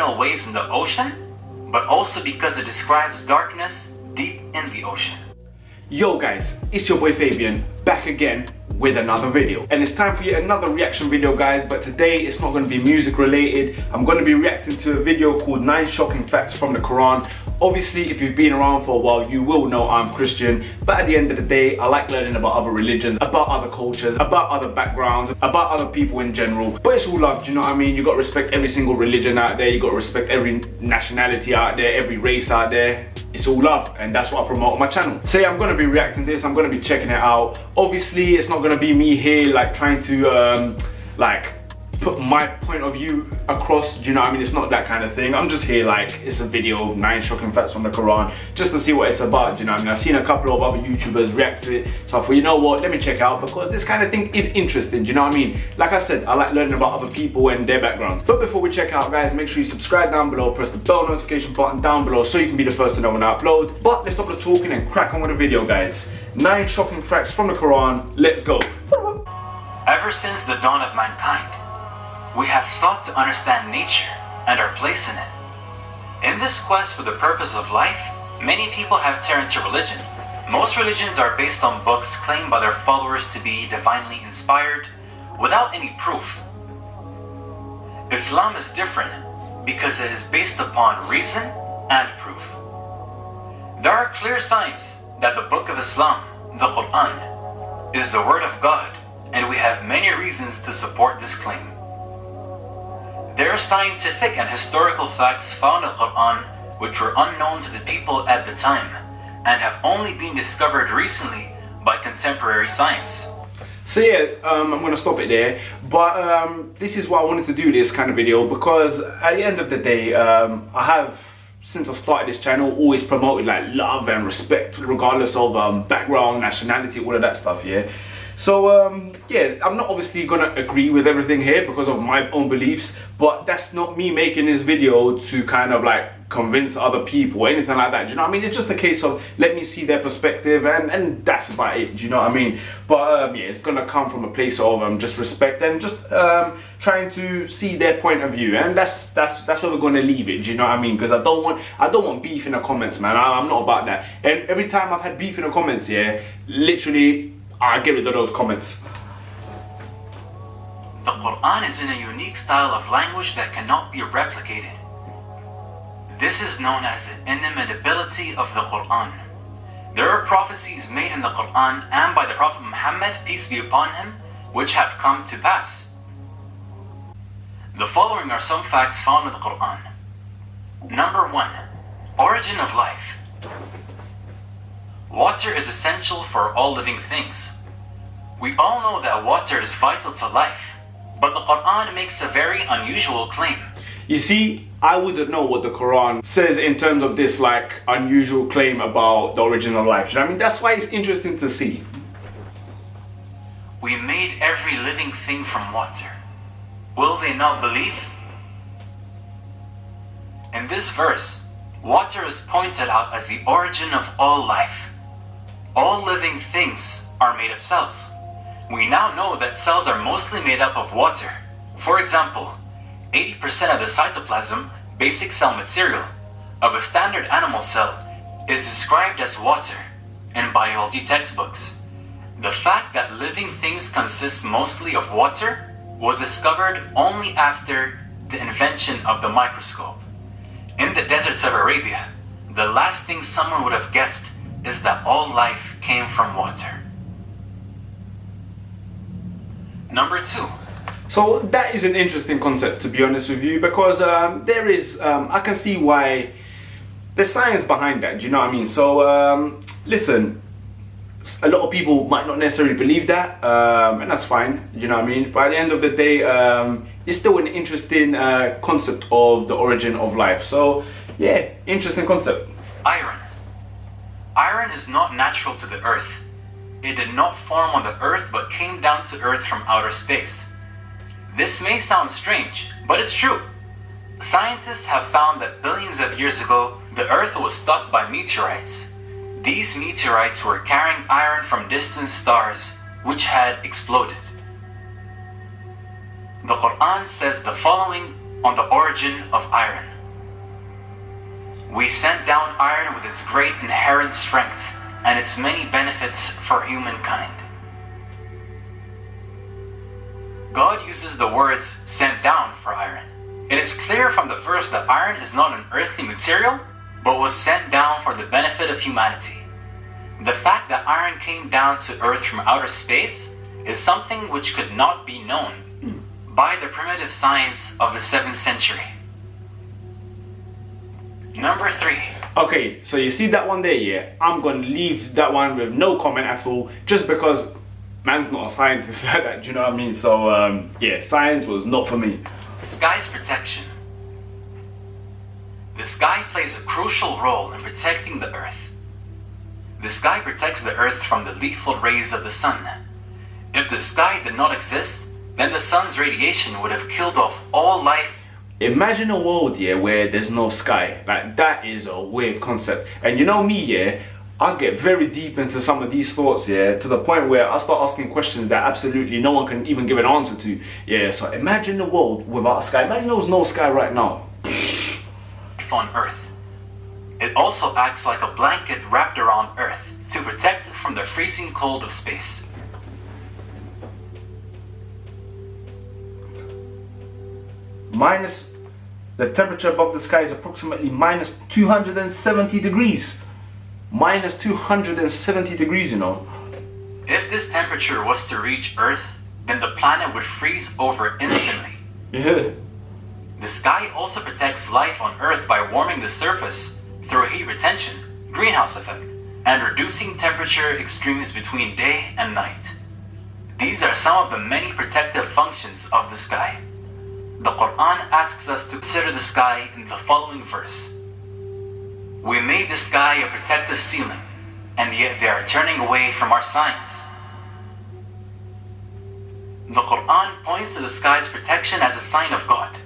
occasional waves in the ocean, but also because it describes darkness deep in the ocean. Yo guys, it's your boy Fabian, back again with another video. And it's time for yet another reaction video guys, but today it's not going to be music related. I'm going to be reacting to a video called 9 Shocking Facts from the Quran. Obviously, if you've been around for a while, you will know I'm Christian, but at the end of the day, I like learning about other religions, about other cultures, about other backgrounds, about other people in general. But it's all love, do you know what I mean? You got to respect every single religion out there, you got to respect every nationality out there, every race out there. It's all love, and that's what I promote on my channel. So yeah, I'm going to be reacting to this, I'm going to be checking it out. Obviously, it's not going to be me here like trying to put my point of view across, do you know what I mean? It's not that kind of thing. I'm just here like, it's a video, 9 shocking facts from the Quran, just to see what it's about, do you know what I mean? I've seen a couple of other YouTubers react to it, so I thought, you know what, let me check out, because this kind of thing is interesting, do you know what I mean? Like I said, I like learning about other people and their backgrounds. But before we check out guys, make sure you subscribe down below, press the bell notification button down below so you can be the first to know when I upload. But let's stop the talking and crack on with the video guys. 9 shocking facts from the Quran, let's go. Ever since the dawn of mankind, we have sought to understand nature and our place in it. In this quest for the purpose of life, many people have turned to religion. Most religions are based on books claimed by their followers to be divinely inspired, without any proof. Islam is different because it is based upon reason and proof. There are clear signs that the book of Islam, the Quran, is the word of God, and we have many reasons to support this claim. There are scientific and historical facts found in the Quran which were unknown to the people at the time and have only been discovered recently by contemporary science. So yeah, I'm going to stop it there, but this is why I wanted to do this kind of video, because at the end of the day, I have, since I started this channel, always promoted like love and respect regardless of background, nationality, all of that stuff, yeah. So yeah, I'm not obviously gonna agree with everything here because of my own beliefs, but that's not me making this video to kind of like convince other people or anything like that, do you know what I mean? It's just a case of let me see their perspective, and that's about it, do you know what I mean? But yeah, it's gonna come from a place of just respect and just trying to see their point of view, and that's where we're gonna leave it, do you know what I mean? Because I don't want beef in the comments, man. I'm not about that. And every time I've had beef in the comments, yeah, literally I get rid of those comments. The Quran is in a unique style of language that cannot be replicated. This is known as the inimitability of the Quran. There are prophecies made in the Quran and by the Prophet Muhammad, peace be upon him, which have come to pass. The following are some facts found in the Quran. Number 1. Origin of life. Water is essential for all living things. We all know that water is vital to life, but the Quran makes a very unusual claim. You see, I wouldn't know what the Quran says in terms of this like unusual claim about the origin of life. You know what I mean? That's why it's interesting to see. We made every living thing from water. Will they not believe? In this verse, water is pointed out as the origin of all life. All living things are made of cells. We now know that cells are mostly made up of water. For example, 80% of the cytoplasm, basic cell material, of a standard animal cell is described as water in biology textbooks. The fact that living things consist mostly of water was discovered only after the invention of the microscope. In the deserts of Arabia, the last thing someone would have guessed is that all life came from water. Number 2. So that is an interesting concept, to be honest with you, because there is, I can see why there's science behind that, do you know what I mean? So listen, a lot of people might not necessarily believe that, and that's fine, do you know what I mean? But at the end of the day, it's still an interesting concept of the origin of life. So yeah, interesting concept. Iron. Iron is not natural to the earth. It did not form on the earth but came down to earth from outer space. This may sound strange, but it's true. Scientists have found that billions of years ago, the earth was struck by meteorites. These meteorites were carrying iron from distant stars which had exploded. The Quran says the following on the origin of iron. We sent down iron with its great inherent strength and its many benefits for humankind. God uses the words sent down for iron. It is clear from the verse that iron is not an earthly material, but was sent down for the benefit of humanity. The fact that iron came down to earth from outer space is something which could not be known by the primitive science of the 7th century. Number 3. Okay, so you see that one there, yeah? I'm gonna leave that one with no comment at all, just because man's not a scientist like that, do you know what I mean? So, yeah, science was not for me. Sky's protection. The sky plays a crucial role in protecting the earth. The sky protects the earth from the lethal rays of the sun. If the sky did not exist, then the sun's radiation would have killed off all life. Imagine a world, yeah, where there's no sky. Like, that is a weird concept. And you know me, yeah, I get very deep into some of these thoughts, yeah, to the point where I start asking questions that absolutely no one can even give an answer to. Yeah, so imagine a world without a sky. Imagine there was no sky right now. On Earth. It also acts like a blanket wrapped around Earth to protect it from the freezing cold of space. The temperature above the sky is approximately minus 270 degrees. Minus 270 degrees, you know. If this temperature was to reach Earth, then the planet would freeze over instantly. Yeah. The sky also protects life on Earth by warming the surface through heat retention, greenhouse effect, and reducing temperature extremes between day and night. These are some of the many protective functions of the sky. The Quran asks us to consider the sky in the following verse. We made the sky a protective ceiling, and yet they are turning away from our signs. The Quran points to the sky's protection as a sign of God.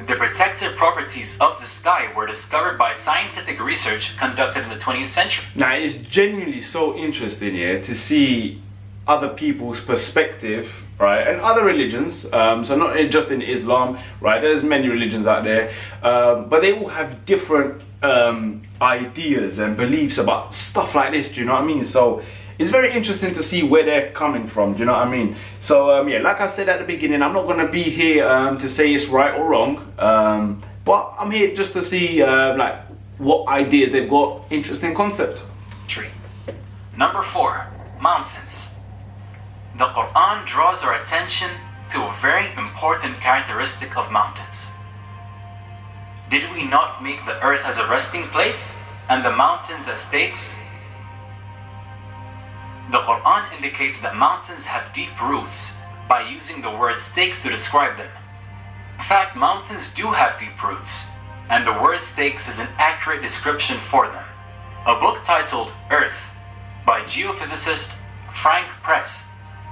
The protective properties of the sky were discovered by scientific research conducted in the 20th century. Now, it's genuinely so interesting, yeah, to see other people's perspective, right, and other religions, so not just in Islam, right, there's many religions out there, but they all have different ideas and beliefs about stuff like this, do you know what I mean? So it's very interesting to see where they're coming from, do you know what I mean? So yeah, like I said at the beginning, I'm not going to be here to say it's right or wrong, but I'm here just to see like what ideas they've got. Interesting concept. Number 4, mountains. The Quran draws our attention to a very important characteristic of mountains. Did we not make the earth as a resting place and the mountains as stakes? The Quran indicates that mountains have deep roots by using the word stakes to describe them. In fact, mountains do have deep roots, and the word stakes is an accurate description for them. A book titled Earth by geophysicist Frank Press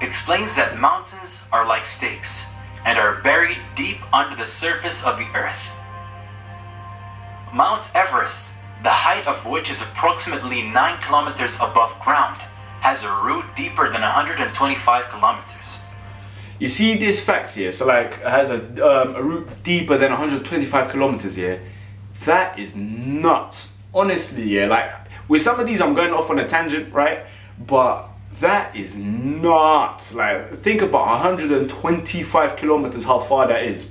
explains that mountains are like stakes and are buried deep under the surface of the earth. Mount Everest, the height of which is approximately 9 kilometers above ground, has a root deeper than 125 kilometers. You see these facts here, so like it has a route deeper than 125 kilometers here. That is nuts. Honestly, yeah, like with some of these I'm going off on a tangent, right? But that is nuts. Like, think about 125 kilometers, how far that is.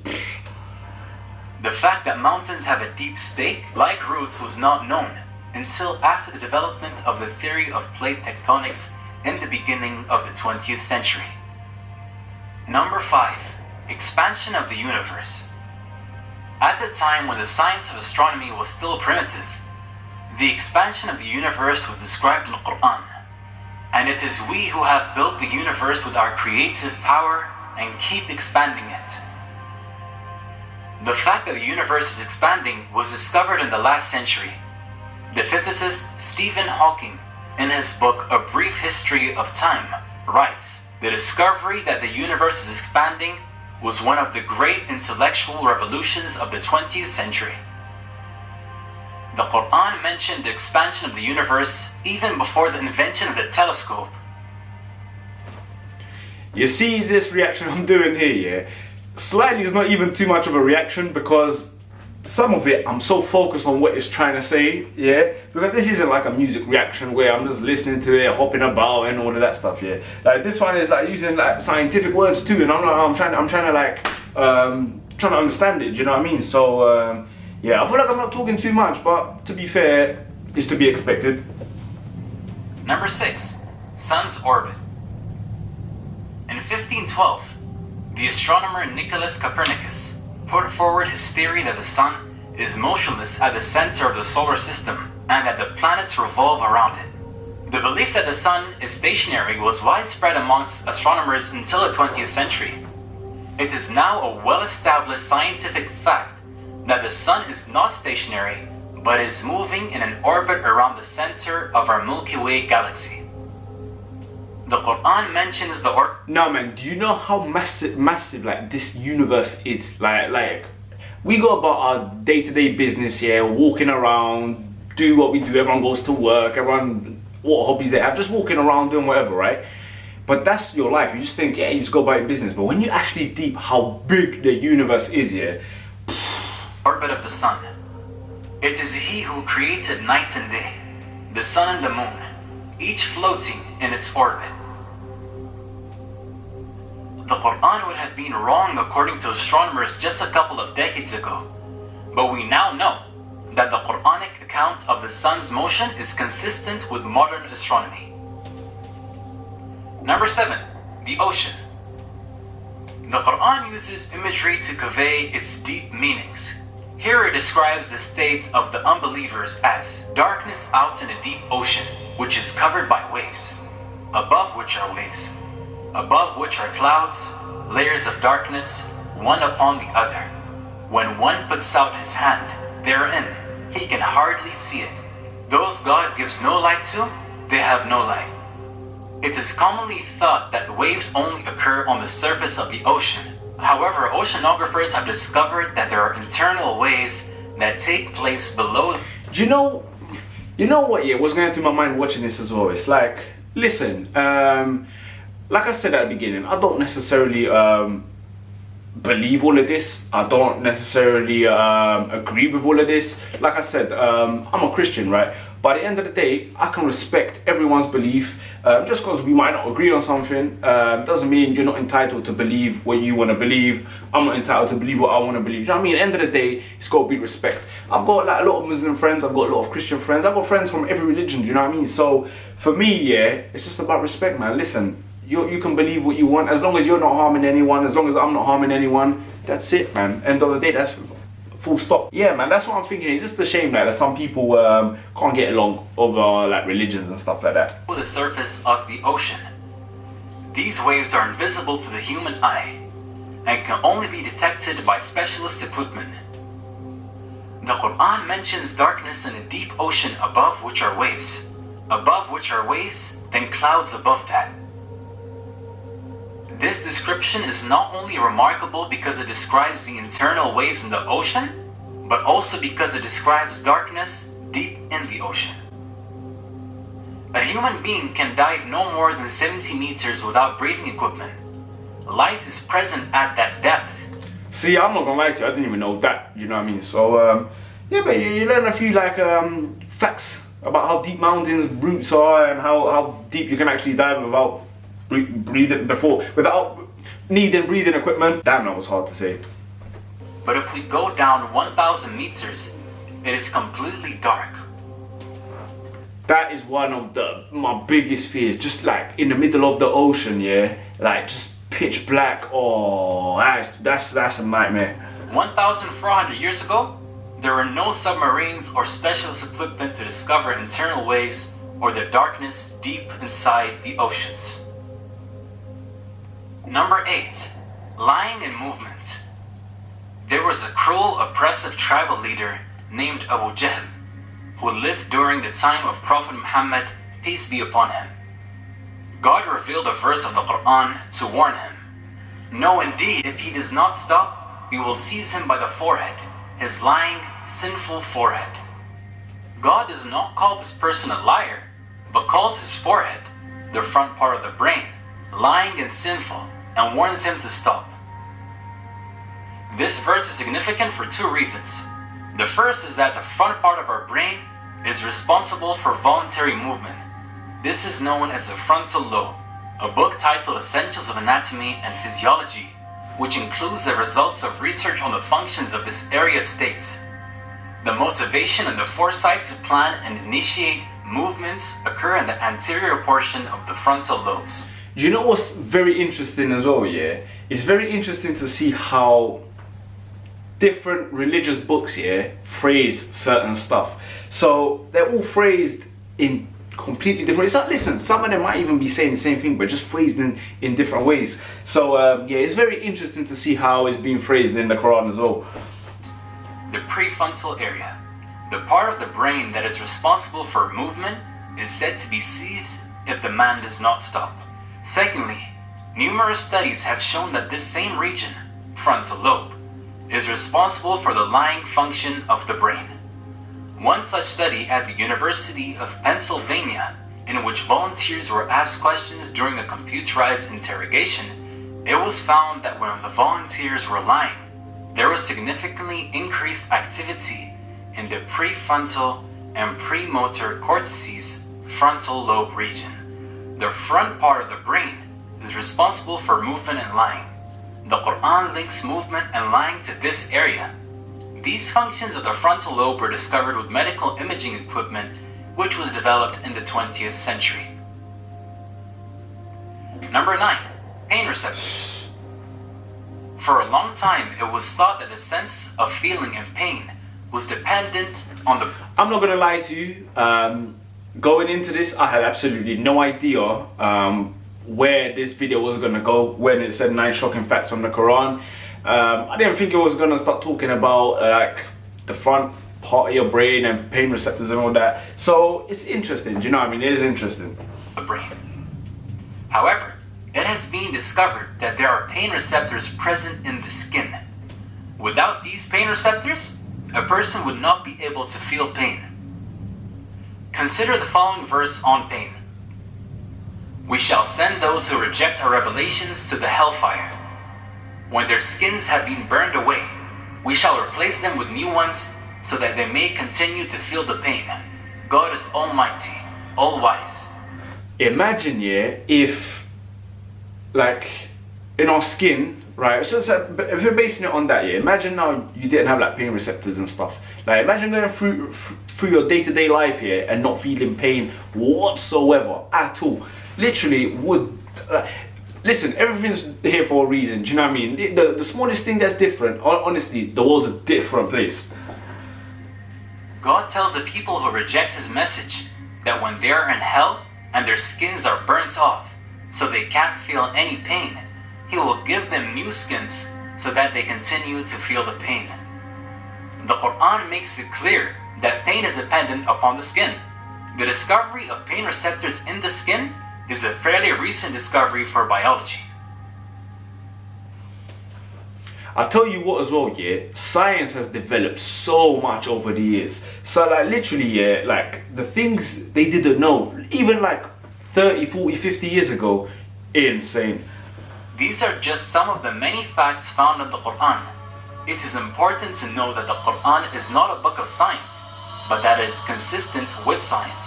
The fact that mountains have a deep stake, like roots, was not known until after the development of the theory of plate tectonics in the beginning of the 20th century. Number 5, expansion of the universe. At the time when the science of astronomy was still primitive, the expansion of the universe was described in the Quran. And it is we who have built the universe with our creative power and keep expanding it. The fact that the universe is expanding was discovered in the last century. The physicist Stephen Hawking, in his book A Brief History of Time, writes, the discovery that the universe is expanding was one of the great intellectual revolutions of the 20th century. The Quran mentioned the expansion of the universe even before the invention of the telescope. You see this reaction I'm doing here, yeah? Slightly is not even too much of a reaction because some of it I'm so focused on what it's trying to say, yeah, because this isn't like a music reaction where I'm just listening to it, hopping about and all of that stuff, yeah. Like this one is like using like scientific words too, and I'm trying to like trying to understand it, do you know what I mean? So yeah, I feel like I'm not talking too much, but to be fair, it's to be expected. Number 6. Sun's orbit. In 1512, the astronomer Nicholas Copernicus put forward his theory that the sun is motionless at the center of the solar system and that the planets revolve around it. The belief that the sun is stationary was widespread amongst astronomers until the 20th century. It is now a well-established scientific fact that the sun is not stationary but is moving in an orbit around the center of our Milky Way galaxy. The Quran mentions the orbit. No man, do you know how massive like this universe is? Like we go about our day-to-day business here, walking around, do what we do, everyone goes to work, everyone, what hobbies they have, just walking around doing whatever, right? But that's your life. You just think, yeah, you just go about your business. But when you actually deep how big the universe is here. Orbit of the sun. It is He who created night and day, the sun and the moon, each floating in its orbit. The Quran would have been wrong according to astronomers just a couple of decades ago, but we now know that the Quranic account of the sun's motion is consistent with modern astronomy. Number 7. The ocean. The Quran uses imagery to convey its deep meanings. Here it describes the state of the unbelievers as darkness out in a deep ocean, which is covered by waves, above which are waves, above which are clouds, layers of darkness, one upon the other. When one puts out his hand therein, he can hardly see it. Those God gives no light to, they have no light. It is commonly thought that the waves only occur on the surface of the ocean. However, oceanographers have discovered that there are internal waves that take place below. Do you know what, yeah, what's going through my mind watching this as well? It's like, listen, like I said at the beginning, I don't necessarily believe all of this. I don't necessarily agree with all of this. Like I said, I'm a Christian, right? But at the end of the day, I can respect everyone's belief. Just because we might not agree on something doesn't mean you're not entitled to believe what you want to believe. I'm not entitled to believe what I want to believe. You know what I mean? At the end of the day, it's got to be respect. I've got like a lot of Muslim friends. I've got a lot of Christian friends. I've got friends from every religion. Do you know what I mean? So for me, yeah, it's just about respect, man. Listen, you can believe what you want as long as you're not harming anyone. As long as I'm not harming anyone, that's it, man. End of the day, that's full stop. Yeah, man, that's what I'm thinking. It's just a shame that some people can't get along over like religions and stuff like that. The surface of the ocean. These waves are invisible to the human eye and can only be detected by specialist equipment. The Quran mentions darkness in a deep ocean above which are waves. Above which are waves, then clouds above that. This description is not only remarkable because it describes the internal waves in the ocean, but also because it describes darkness deep in the ocean. A human being can dive no more than 70 meters without breathing equipment. Light is present at that depth. See, I'm not gonna lie to you, I didn't even know that, you know what I mean? So, yeah, but you learn a few like facts about how deep mountains' roots are and how deep you can actually dive without without needing breathing equipment. Damn, that was hard to say. But if we go down 1,000 meters, it is completely dark. That is one of my biggest fears. Just like in the middle of the ocean, yeah, like just pitch black. Oh, that's a nightmare. 1,400 years ago, there were no submarines or specialist equipment to discover internal waves or the darkness deep inside the oceans. Number 8. Lying in movement. There was a cruel, oppressive tribal leader named Abu Jahl who lived during the time of Prophet Muhammad, peace be upon him. God revealed a verse of the Quran to warn him. No, indeed, if he does not stop, we will seize him by the forehead, his lying, sinful forehead. God does not call this person a liar, but calls his forehead, the front part of the brain, lying and sinful, and warns him to stop. This verse is significant for two reasons. The first is that the front part of our brain is responsible for voluntary movement. This is known as the frontal lobe. A book titled Essentials of Anatomy and Physiology, which includes the results of research on the functions of this area, states, the motivation and the foresight to plan and initiate movements occur in the anterior portion of the frontal lobes. Do you know what's very interesting as well, yeah? It's very interesting to see how different religious books, yeah, phrase certain stuff. So they're all phrased in completely different. It's like, listen, some of them might even be saying the same thing, but just phrased in different ways. So yeah, it's very interesting to see how it's being phrased in the Quran as well. The prefrontal area, the part of the brain that is responsible for movement, is said to be seized if the man does not stop. Secondly, numerous studies have shown that this same region, frontal lobe, is responsible for the lying function of the brain. One such study at the University of Pennsylvania, in which volunteers were asked questions during a computerized interrogation, it was found that when the volunteers were lying, there was significantly increased activity in the prefrontal and premotor cortices frontal lobe region. The front part of the brain is responsible for movement and lying. The Quran links movement and lying to this area. These functions of the frontal lobe were discovered with medical imaging equipment, which was developed in the 20th century. Number 9. Pain receptors. For a long time, it was thought that the sense of feeling and pain was dependent on the... I'm not gonna lie to you, going into this, I had absolutely no idea where this video was gonna go when it said 9 shocking facts from the Quran. I didn't think it was gonna start talking about like the front part of your brain and pain receptors and all that. So it's interesting, do you know what I mean? It is interesting. The brain. However, it has been discovered that there are pain receptors present in the skin. Without these pain receptors, a person would not be able to feel pain. Consider the following verse on pain. We shall send those who reject our revelations to the hellfire. When their skins have been burned away, we shall replace them with new ones so that they may continue to feel the pain. God is almighty, all-wise. Imagine, yeah, if like in our skin, right, so if you're basing it on that, yeah, imagine now you didn't have like pain receptors and stuff. Like imagine going through your day-to-day life here and not feeling pain whatsoever at all. Literally would listen, everything's here for a reason, do you know what I mean? The smallest thing that's different, honestly, the world's a different place. God tells the people who reject his message that when they are in hell and their skins are burnt off so they can't feel any pain, he will give them new skins so that they continue to feel the pain. The Quran makes it clear that pain is dependent upon the skin. The discovery of pain receptors in the skin is a fairly recent discovery for biology. I'll tell you what as well, yeah, science has developed so much over the years. So like literally, yeah, like the things they didn't know, even like 30, 40, 50 years ago, insane. These are just some of the many facts found in the Quran. It is important to know that the Quran is not a book of science, but that it is consistent with science.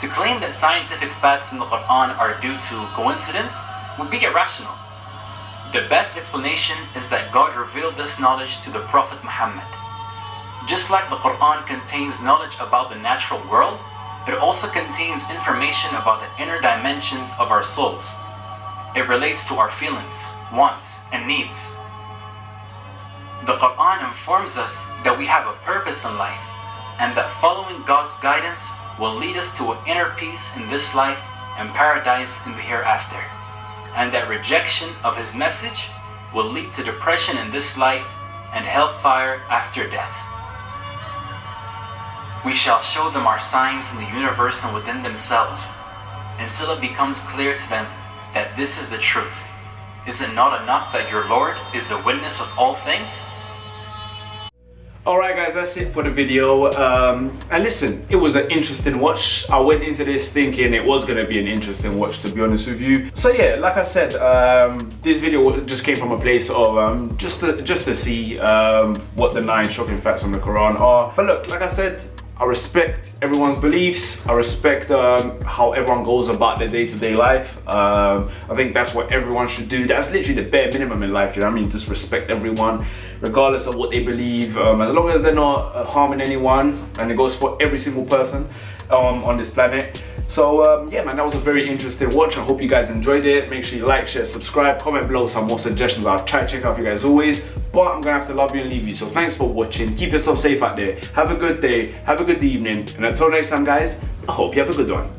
To claim that scientific facts in the Quran are due to coincidence would be irrational. The best explanation is that God revealed this knowledge to the Prophet Muhammad. Just like the Quran contains knowledge about the natural world, it also contains information about the inner dimensions of our souls. It relates to our feelings, wants, and needs. The Quran informs us that we have a purpose in life, and that following God's guidance will lead us to an inner peace in this life and paradise in the hereafter, and that rejection of his message will lead to depression in this life and hellfire after death. We shall show them our signs in the universe and within themselves, until it becomes clear to them that this is the truth. Is it not enough that your Lord is the witness of all things? Alright guys, that's it for the video. And listen, it was an interesting watch. I went into this thinking it was going to be an interesting watch, to be honest with you. So yeah, like I said, this video just came from a place of just to see what the 9 shocking facts on the Quran are. But look, like I said, I respect everyone's beliefs. I respect how everyone goes about their day-to-day life. I think that's what everyone should do. That's literally the bare minimum in life, do you know what I mean? Just respect everyone, regardless of what they believe, as long as they're not harming anyone, and it goes for every single person on this planet. So yeah man, that was a very interesting watch. I hope you guys enjoyed it. Make sure you like, share, subscribe, comment below some more suggestions. I'll try to check out for you guys always, but I'm gonna have to love you and leave you. So thanks for watching. Keep yourself safe out there. Have a good day, have a good evening, and until next time guys, I hope you have a good one.